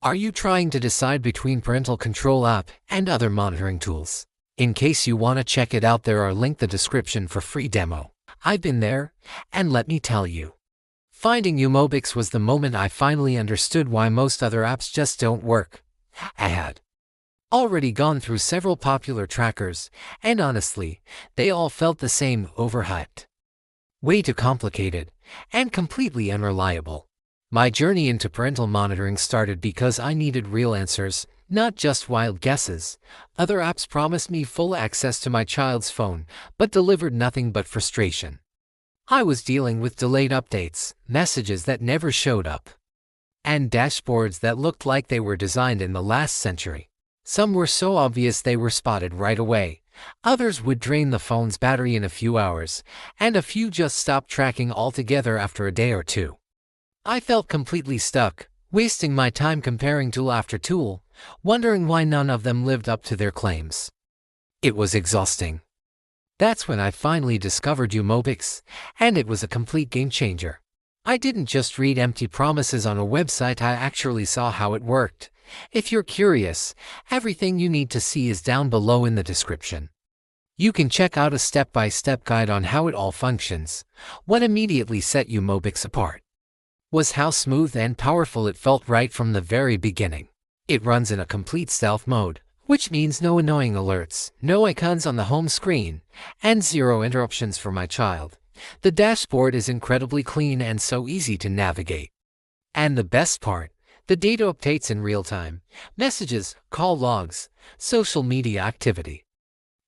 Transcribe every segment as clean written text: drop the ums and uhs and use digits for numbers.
Are you trying to decide between parental control app and other monitoring tools? In case you want to check it out, there are links in the description for free demo. I've been there, and let me tell you. Finding Umobix was the moment I finally understood why most other apps just don't work. I had already gone through several popular trackers, and honestly, they all felt the same: overhyped, way too complicated, and completely unreliable. My journey into parental monitoring started because I needed real answers, not just wild guesses. Other apps promised me full access to my child's phone, but delivered nothing but frustration. I was dealing with delayed updates, messages that never showed up, and dashboards that looked like they were designed in the last century. Some were so obvious they were spotted right away. Others would drain the phone's battery in a few hours, and a few just stopped tracking altogether after a day or two. I felt completely stuck, wasting my time comparing tool after tool, wondering why none of them lived up to their claims. It was exhausting. That's when I finally discovered Umobix, and it was a complete game changer. I didn't just read empty promises on a website, I actually saw how it worked. If you're curious, everything you need to see is down below in the description. You can check out a step-by-step guide on how it all functions. What immediately set Umobix apart was how smooth and powerful it felt right from the very beginning. It runs in a complete stealth mode, which means no annoying alerts, no icons on the home screen, and zero interruptions for my child. The dashboard is incredibly clean and so easy to navigate. And the best part, the data updates in real time: messages, call logs, social media activity,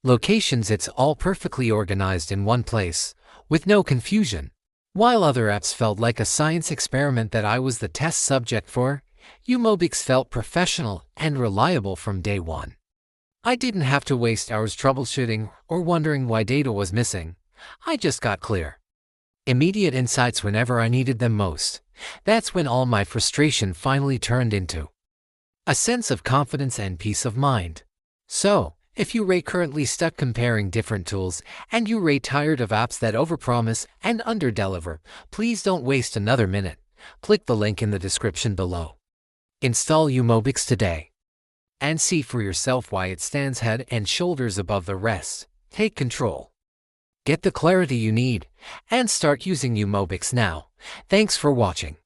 locations. It's all perfectly organized in one place, with no confusion. While other apps felt like a science experiment that I was the test subject for, Umobix felt professional and reliable from day one. I didn't have to waste hours troubleshooting or wondering why data was missing. I just got clear, immediate insights whenever I needed them most. That's when all my frustration finally turned into a sense of confidence and peace of mind. So, if you are currently stuck comparing different tools, and you are tired of apps that overpromise and underdeliver, please don't waste another minute. Click the link in the description below. Install Umobix today and see for yourself why it stands head and shoulders above the rest. Take control, get the clarity you need, and start using Umobix now. Thanks for watching.